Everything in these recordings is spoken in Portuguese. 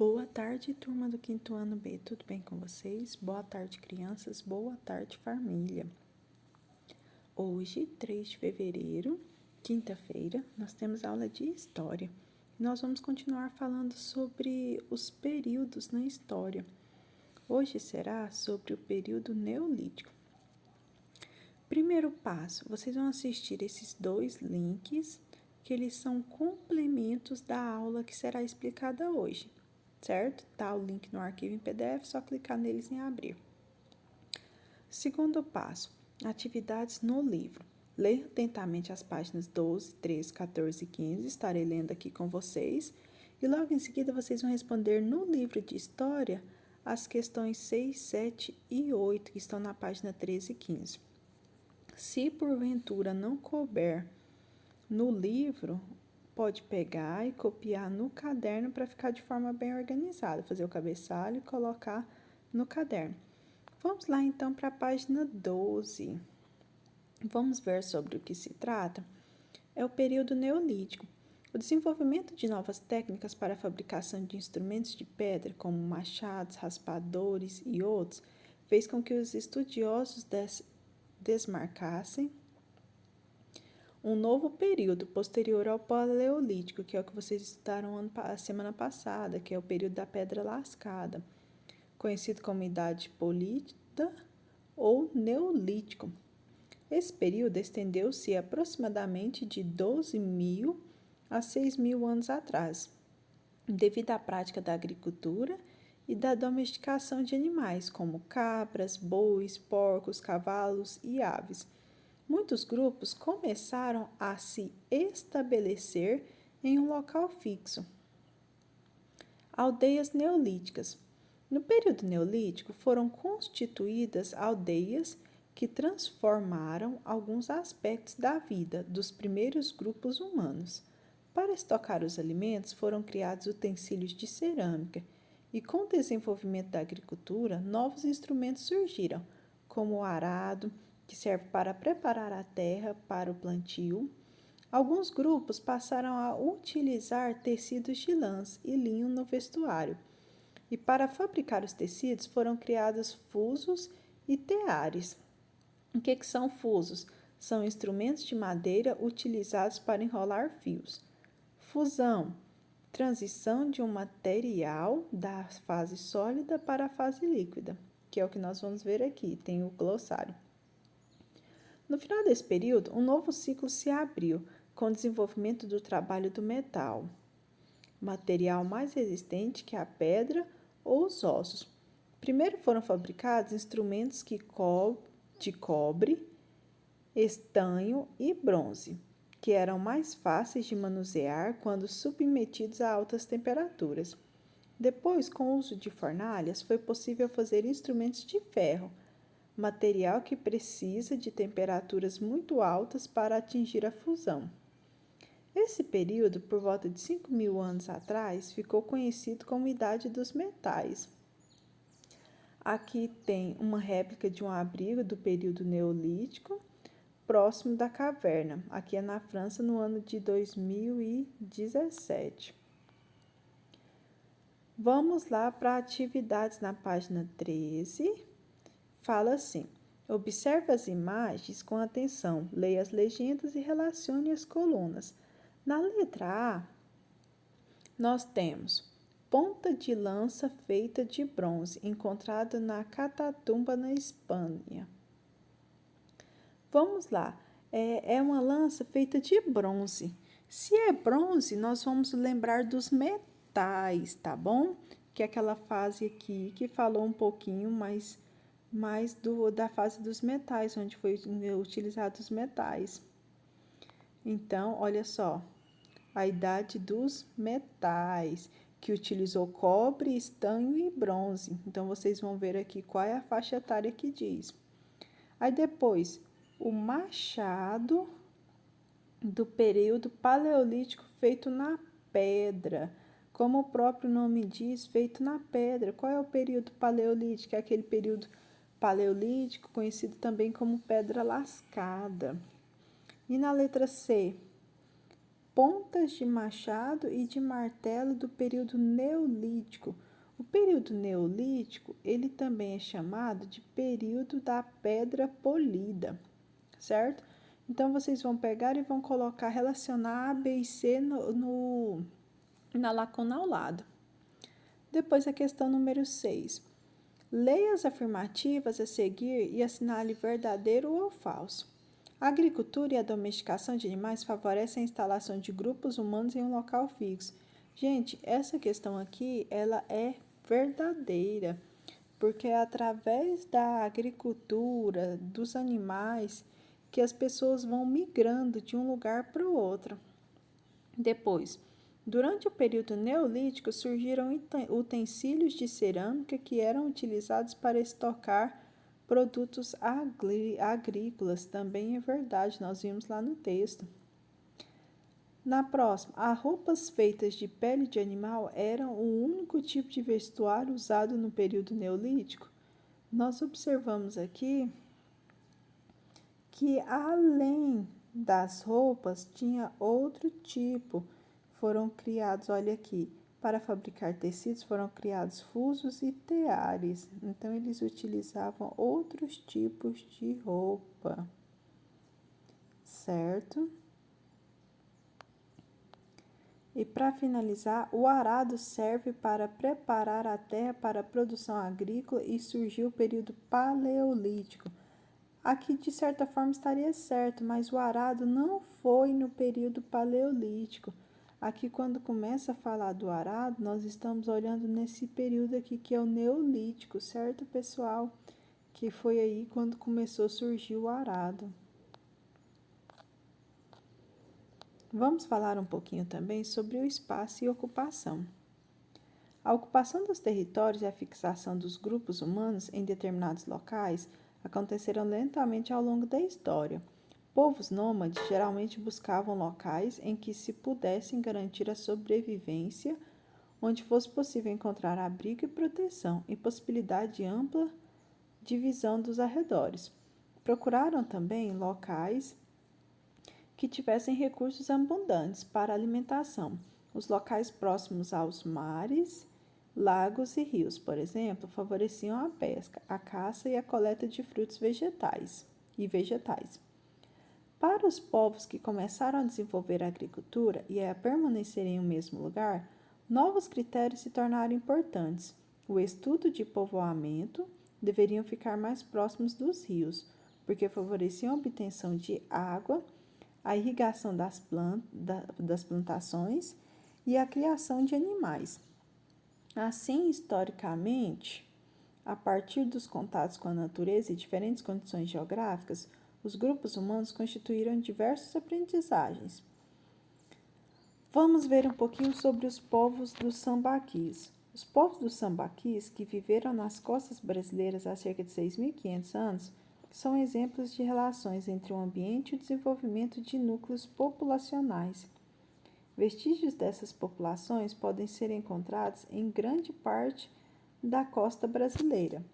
Boa tarde, turma do quinto ano B, tudo bem com vocês? Boa tarde, crianças, boa tarde, família. Hoje, 3 de fevereiro, quinta-feira, nós temos aula de História. Nós vamos continuar falando sobre os períodos na história. Hoje será sobre o período Neolítico. Primeiro passo, vocês vão assistir esses 2 links, que eles são complementos da aula que será explicada hoje. Certo? Tá o link no arquivo em PDF, só clicar neles em abrir. Segundo passo, atividades no livro. Leia atentamente as páginas 12, 13, 14 e 15, estarei lendo aqui com vocês. E logo em seguida vocês vão responder no livro de História as questões 6, 7 e 8, que estão na página 13 e 15. Se porventura não couber no livro, pode pegar e copiar no caderno para ficar de forma bem organizada, fazer o cabeçalho e colocar no caderno. Vamos lá então para a página 12. Vamos ver sobre o que se trata. É o período Neolítico. O desenvolvimento de novas técnicas para a fabricação de instrumentos de pedra, como machados, raspadores e outros, fez com que os estudiosos desmarcassem um novo período posterior ao Paleolítico, que é o que vocês estudaram a semana passada, que é o período da Pedra Lascada, conhecido como Idade Política ou Neolítico. Esse período estendeu-se aproximadamente de 12.000 a 6.000 anos atrás, devido à prática da agricultura e da domesticação de animais, como cabras, bois, porcos, cavalos e aves. Muitos grupos começaram a se estabelecer em um local fixo. Aldeias neolíticas. No período neolítico, foram constituídas aldeias que transformaram alguns aspectos da vida dos primeiros grupos humanos. Para estocar os alimentos, foram criados utensílios de cerâmica e, com o desenvolvimento da agricultura, novos instrumentos surgiram, como o arado, que serve para preparar a terra para o plantio. Alguns grupos passaram a utilizar tecidos de lãs e linho no vestuário, e para fabricar os tecidos foram criados fusos e teares. O que são fusos? São instrumentos de madeira utilizados para enrolar fios. Fusão, transição de um material da fase sólida para a fase líquida, que é o que nós vamos ver aqui, tem o glossário. No final desse período, um novo ciclo se abriu com o desenvolvimento do trabalho do metal, material mais resistente que a pedra ou os ossos. Primeiro foram fabricados instrumentos de cobre, estanho e bronze, que eram mais fáceis de manusear quando submetidos a altas temperaturas. Depois, com o uso de fornalhas, foi possível fazer instrumentos de ferro, material que precisa de temperaturas muito altas para atingir a fusão. Esse período, por volta de 5.000 anos atrás, ficou conhecido como Idade dos Metais. Aqui tem uma réplica de um abrigo do período Neolítico, próximo da caverna. Aqui é na França, no ano de 2017. Vamos lá para atividades na página 13. Fala assim: observe as imagens com atenção, leia as legendas e relacione as colunas. Na letra A, nós temos ponta de lança feita de bronze, encontrada na Catatumba, na Espanha. Vamos lá, é uma lança feita de bronze. Se é bronze, nós vamos lembrar dos metais, tá bom? Que é aquela fase aqui que falou um pouquinho mais da fase dos metais, onde foi utilizado os metais. Então, olha só, a idade dos metais, que utilizou cobre, estanho e bronze. Então, vocês vão ver aqui qual é a faixa etária que diz. Aí depois, o machado do período paleolítico feito na pedra. Como o próprio nome diz, feito na pedra. Qual é o período paleolítico? É aquele período paleolítico, conhecido também como pedra lascada. E na letra C, pontas de machado e de martelo do período neolítico. O período neolítico, ele também é chamado de período da pedra polida, certo? Então, vocês vão pegar e vão colocar, relacionar A, B e C na lacuna ao lado. Depois, a questão número 6. Leia as afirmativas a seguir e assinale verdadeiro ou falso. A agricultura e a domesticação de animais favorecem a instalação de grupos humanos em um local fixo. Gente, essa questão aqui, ela é verdadeira, porque é através da agricultura, dos animais, que as pessoas vão migrando de um lugar para o outro. Depois, durante o período neolítico, surgiram utensílios de cerâmica que eram utilizados para estocar produtos agrícolas. Também é verdade, nós vimos lá no texto. Na próxima, as roupas feitas de pele de animal eram o único tipo de vestuário usado no período neolítico. Nós observamos aqui que, além das roupas, tinha outro tipo. Foram criados, olha aqui, para fabricar tecidos foram criados fusos e teares. Então, eles utilizavam outros tipos de roupa, certo? E para finalizar, o arado serve para preparar a terra para a produção agrícola e surgiu o período paleolítico. Aqui, de certa forma, estaria certo, mas o arado não foi no período paleolítico. Aqui, quando começa a falar do arado, nós estamos olhando nesse período aqui, que é o neolítico, certo, pessoal? Que foi aí quando começou a surgir o arado. Vamos falar um pouquinho também sobre o espaço e ocupação. A ocupação dos territórios e a fixação dos grupos humanos em determinados locais aconteceram lentamente ao longo da história. Povos nômades geralmente buscavam locais em que se pudessem garantir a sobrevivência, onde fosse possível encontrar abrigo e proteção e possibilidade de ampla divisão dos arredores. Procuraram também locais que tivessem recursos abundantes para alimentação. Os locais próximos aos mares, lagos e rios, por exemplo, favoreciam a pesca, a caça e a coleta de frutos vegetais. Para os povos que começaram a desenvolver a agricultura e a permanecer em um mesmo lugar, novos critérios se tornaram importantes. O estudo de povoamento deveriam ficar mais próximos dos rios, porque favoreciam a obtenção de água, a irrigação das plantações e a criação de animais. Assim, historicamente, a partir dos contatos com a natureza e diferentes condições geográficas, os grupos humanos constituíram diversas aprendizagens. Vamos ver um pouquinho sobre os povos dos sambaquis. Os povos dos sambaquis, que viveram nas costas brasileiras há cerca de 6.500 anos, são exemplos de relações entre o ambiente e o desenvolvimento de núcleos populacionais. Vestígios dessas populações podem ser encontrados em grande parte da costa brasileira.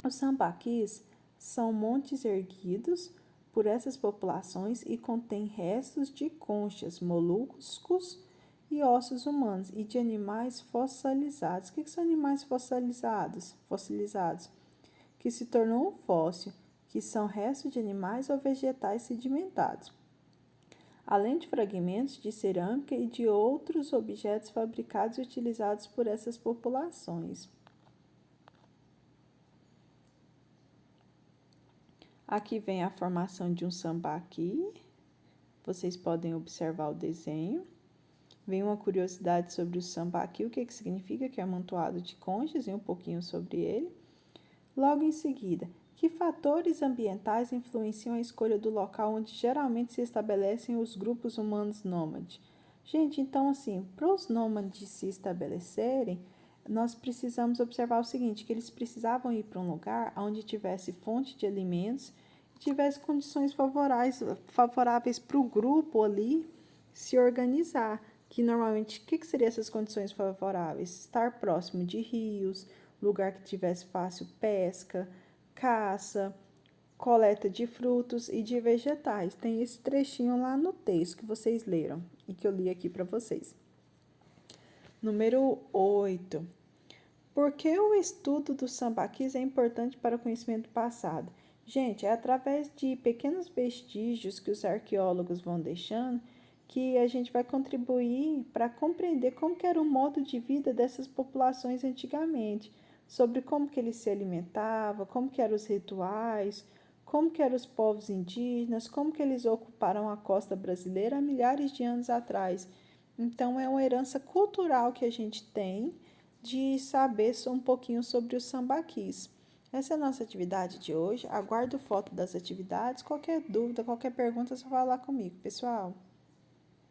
Os sambaquis são montes erguidos por essas populações e contêm restos de conchas, moluscos e ossos humanos e de animais fossilizados. O que são animais fossilizados? Que se tornou um fóssil, que são restos de animais ou vegetais sedimentados, além de fragmentos de cerâmica e de outros objetos fabricados e utilizados por essas populações. Aqui vem a formação de um sambaqui. Vocês podem observar o desenho. Vem uma curiosidade sobre o sambaqui, o que significa, que é amontoado de conchas, e um pouquinho sobre ele. Logo em seguida, que fatores ambientais influenciam a escolha do local onde geralmente se estabelecem os grupos humanos nômades? Gente, então assim, para os nômades se estabelecerem, nós precisamos observar o seguinte, que eles precisavam ir para um lugar onde tivesse fonte de alimentos e tivesse condições favoráveis para o grupo ali se organizar. Que normalmente, o que seriam essas condições favoráveis? Estar próximo de rios, lugar que tivesse fácil pesca, caça, coleta de frutos e de vegetais. Tem esse trechinho lá no texto que vocês leram. e que eu li aqui para vocês. Número 8. Por que o estudo dos sambaquis é importante para o conhecimento passado? Gente, é através de pequenos vestígios que os arqueólogos vão deixando que a gente vai contribuir para compreender como que era o modo de vida dessas populações antigamente, sobre como que eles se alimentavam, como que eram os rituais, como que eram os povos indígenas, como que eles ocuparam a costa brasileira há milhares de anos atrás. Então, é uma herança cultural que a gente tem de saber um pouquinho sobre os sambaquis. Essa é a nossa atividade de hoje. Aguardo foto das atividades. Qualquer dúvida, qualquer pergunta, é só falar comigo, pessoal.